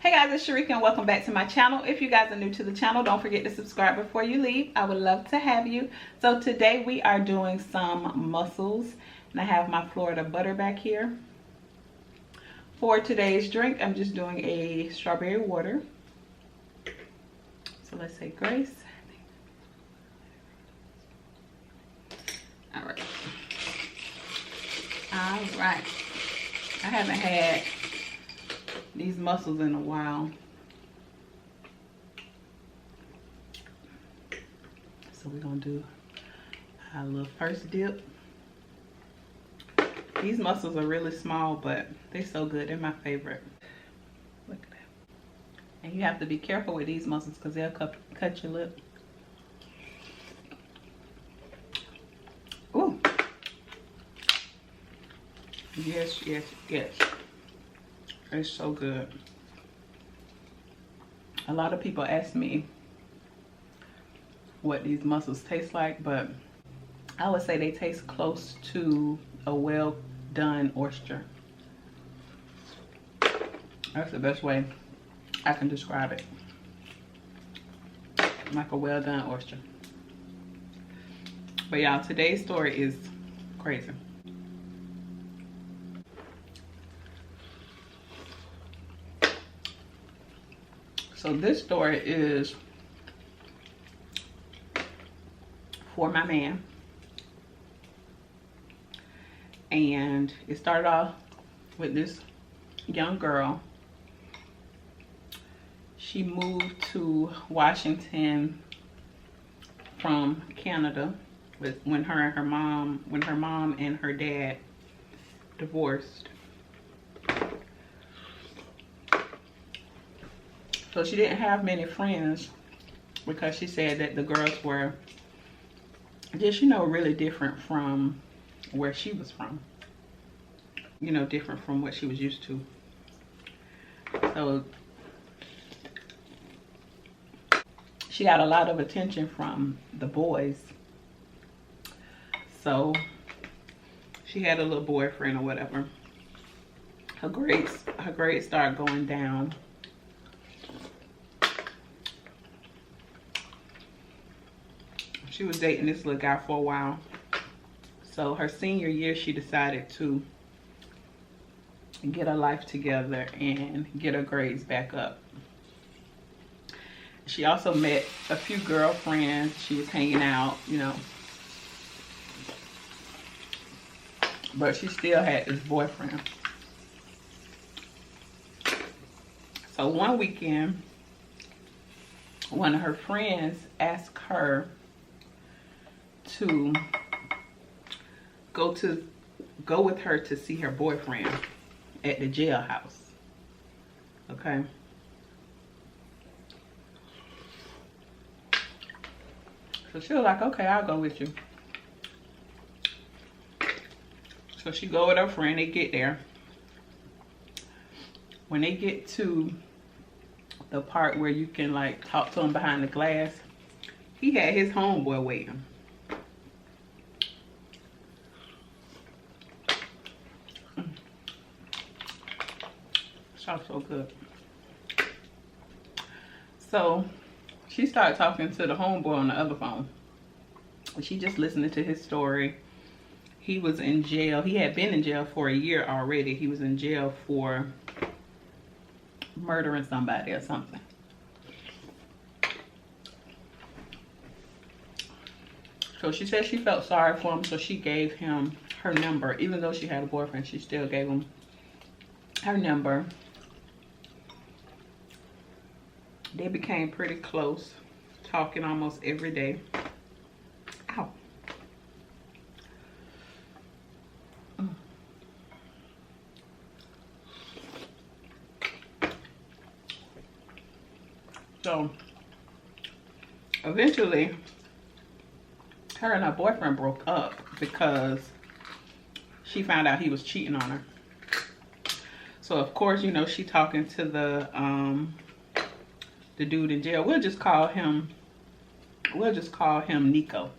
Hey guys, it's Sharika and welcome back to my channel. If you guys are new to the channel, don't forget to subscribe before you leave. I would love to have you. So today we are doing some mussels and I have my Florida butter back here. For today's drink, I'm just doing a strawberry water. So let's say grace. All right. I haven't had these mussels in a while. So we're gonna do our little first dip. These mussels are really small, but they're so good. They're my favorite. Look at that. And you have to be careful with these mussels because they'll cut your lip. Ooh. Yes, yes, yes. It's so good. A lot of people ask me what these mussels taste like, but I would say they taste close to a well done oyster. That's the best way I can describe it. Like a well done oyster. But y'all, today's story is crazy. So this story is for my man. And it started off with this young girl. She moved to Washington from Canada when her mom and her dad divorced. So she didn't have many friends because she said that the girls were just, you know, really different from where she was from. You know, different from what she was used to. So she got a lot of attention from the boys. So she had a little boyfriend or whatever. Her grades started going down. She was dating this little guy for a while. So her senior year, she decided to get her life together and get her grades back up. She also met a few girlfriends. She was hanging out, you know. But she still had this boyfriend. So one weekend, one of her friends asked her to go with her to see her boyfriend at the jailhouse. Okay. So she was like, okay, I'll go with you. So she go with her friend, they get there. When they get to the part where you can like talk to him behind the glass, he had his homeboy waiting. So good. So she started talking to the homeboy on the other phone. She just listening to his story. He was in jail. He had been in jail for a year already. He was in jail for murdering somebody or something. So she said she felt sorry for him, so she gave him her number. Even though she had a boyfriend, she still gave him her number. They became pretty close, talking almost every day. Ow. So eventually, her and her boyfriend broke up because she found out he was cheating on her. So of course, you know, she talking to the dude in jail. We'll just call him Nico.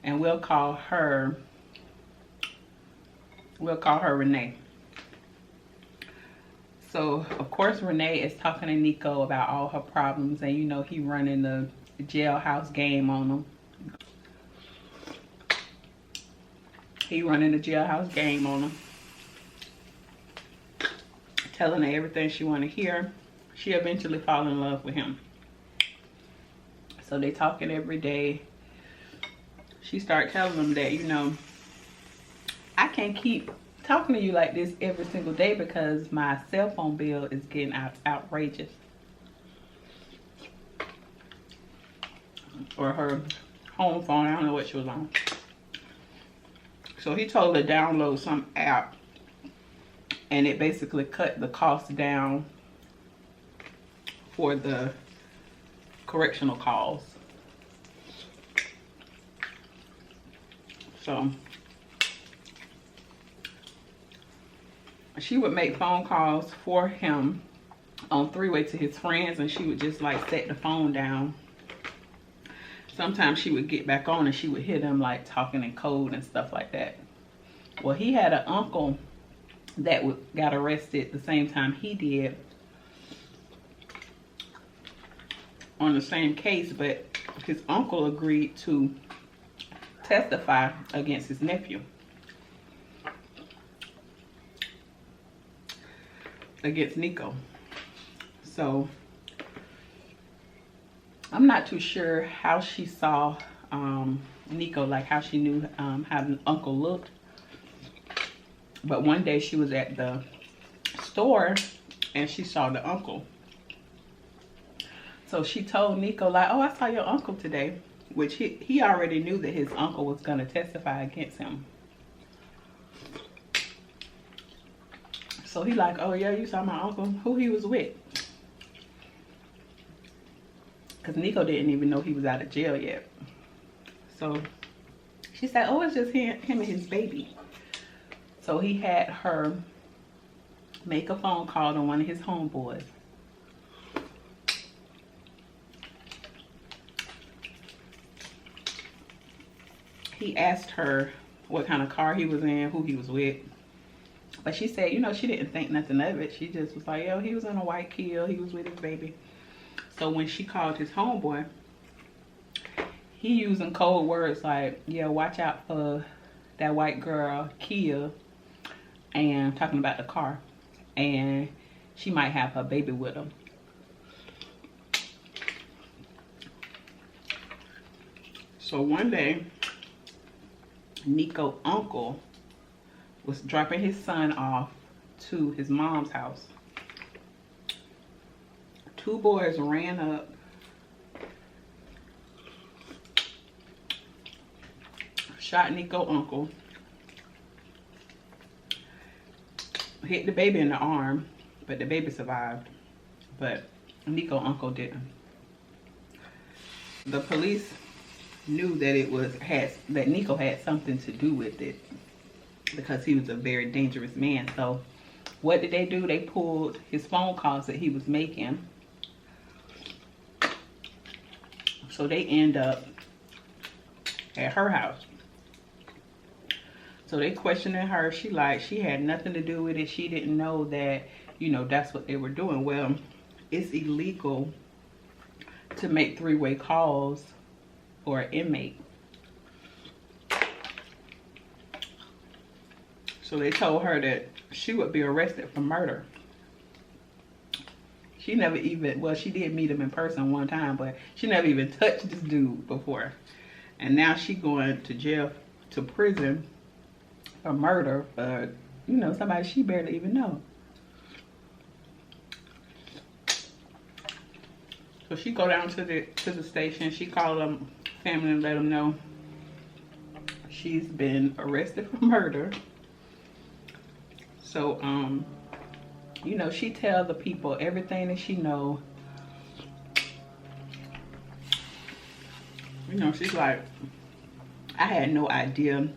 And we'll call her Renee. So of course Renee is talking to Nico about all her problems, and you know he running the jailhouse game on them. He running the jailhouse game on them, telling her everything she want to hear. She eventually fall in love with him. So they talking every day. She start telling him that, you know, I can't keep talking to you like this every single day because my cell phone bill is getting outrageous. Or her home phone, I don't know what she was on. So he told her to download some app, and it basically cut the cost down for the correctional calls. So she would make phone calls for him on three-way to his friends, and she would just like set the phone down. Sometimes she would get back on and she would hear them like talking in code and stuff like that. Well, he had an uncle that got arrested the same time he did on the same case, but his uncle agreed to testify against his nephew, against Nico. So I'm not too sure how she saw Nico, like how she knew how the uncle looked. But one day she was at the store and she saw the uncle. So she told Nico like, oh, I saw your uncle today, which he already knew that his uncle was going to testify against him. So he like, oh yeah, you saw my uncle? Who he was with? Because Nico didn't even know he was out of jail yet. So she said, oh, it's just him and his baby. So he had her make a phone call to one of his homeboys. He asked her what kind of car he was in, who he was with. But she said, you know, she didn't think nothing of it. She just was like, yo, he was in a white Kia. He was with his baby. So when she called his homeboy, he using code words like, yeah, watch out for that white girl, Kia, and talking about the car. And she might have her baby with him. So one day, Nico's uncle was dropping his son off to his mom's house. Two boys ran up, shot Nico's uncle, hit the baby in the arm, but the baby survived, but Nico's uncle didn't. The police knew that that Nico had something to do with it because he was a very dangerous man. So what did they do? They pulled his phone calls that he was making. So they end up at her house. So they questioning her. She had nothing to do with it. She didn't know that, you know, that's what they were doing. Well, it's illegal to make three-way calls for an inmate. So they told her that she would be arrested for murder. She never even, well, she did meet him in person one time, but she never even touched this dude before. And now she going to jail, to prison for murder for, you know, somebody she barely even know. So she go down to the station. She called them family and let them know she's been arrested for murder. So, you know, she tell the people everything that she know. You know, she's like, I had no idea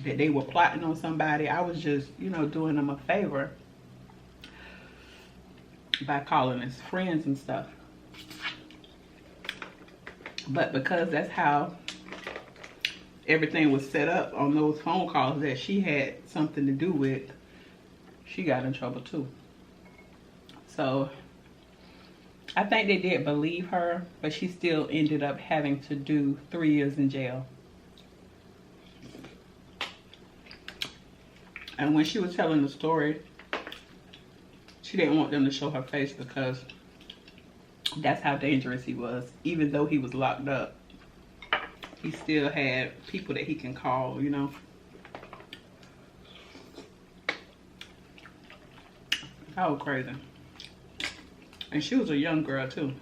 that they were plotting on somebody. I was just, you know, doing them a favor by calling his friends and stuff. But because that's how everything was set up on those phone calls that she had something to do with, she got in trouble too. So I think they did believe her, but she still ended up having to do 3 years in jail. And when she was telling the story, she didn't want them to show her face because that's how dangerous he was. Even though he was locked up, he still had people that he can call, you know. That was crazy. And she was a young girl too.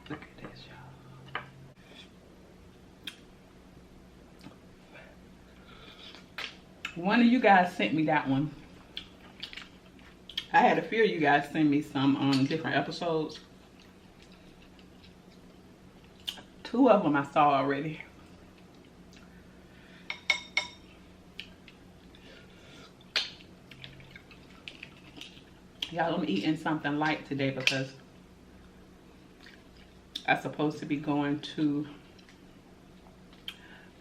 Look at this, y'all. One of you guys sent me that one. I had a few of you guys send me some different episodes. 2 of them I saw already. Y'all, I'm eating something light today because I'm supposed to be going to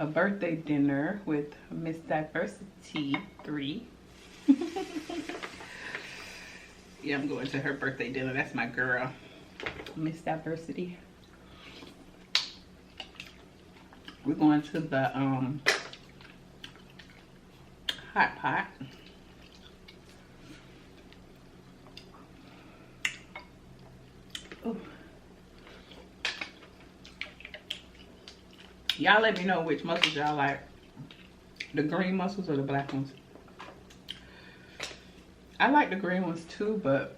a birthday dinner with Miss Diversity 3. Yeah, I'm going to her birthday dinner. That's my girl, Miss Diversity. We're going to the hot pot. Y'all let me know which mussels y'all like. The green mussels or the black ones. I like the green ones too, but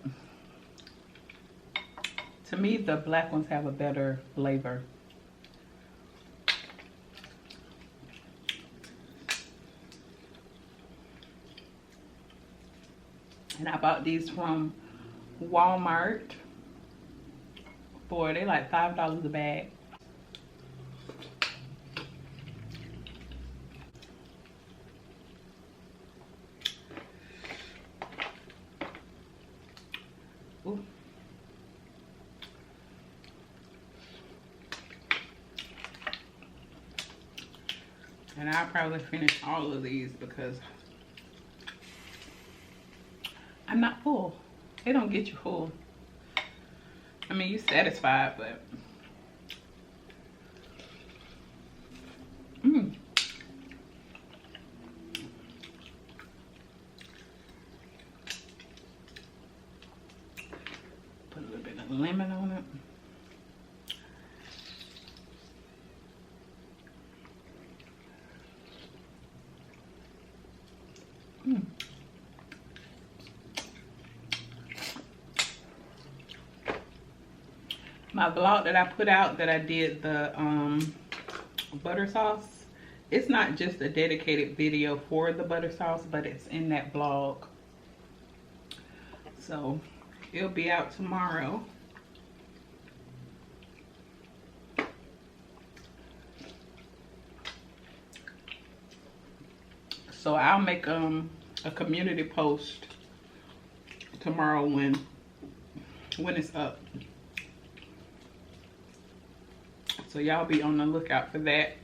to me the black ones have a better flavor. And I bought these from Walmart for, they like $5 a bag. Ooh. And I'll probably finish all of these because I'm not full. They don't get you full. I mean, you're satisfied, but put a little bit of lemon on it. My vlog that I put out that I did the butter sauce, it's not just a dedicated video for the butter sauce, but it's in that vlog. So it'll be out tomorrow. So I'll make a community post tomorrow when it's up. So y'all be on the lookout for that.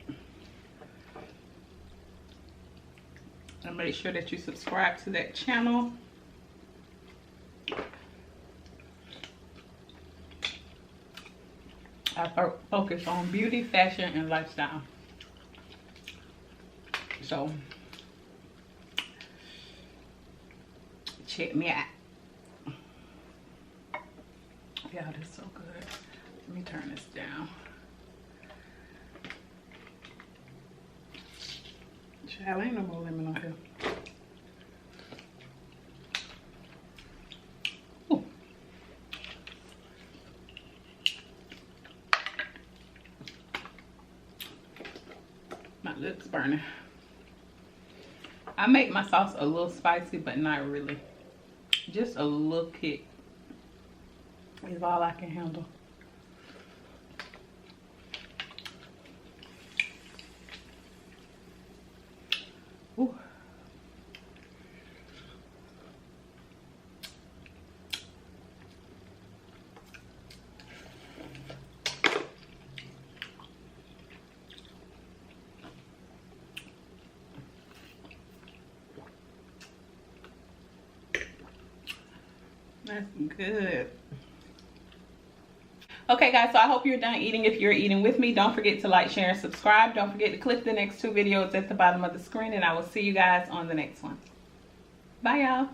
And make sure that you subscribe to that channel. I focus on beauty, fashion, and lifestyle. So check me out. Yeah, this is so good. Let me turn this down. Child, ain't no more lemon on here. Ooh. My lips burning. I make my sauce a little spicy, but not really. Just a little kick is all I can handle. Ooh. That's good. Okay guys, so I hope you're done eating. If you're eating with me, don't forget to like, share, and subscribe. Don't forget to click the next 2 videos at the bottom of the screen, and I will see you guys on the next one. Bye y'all.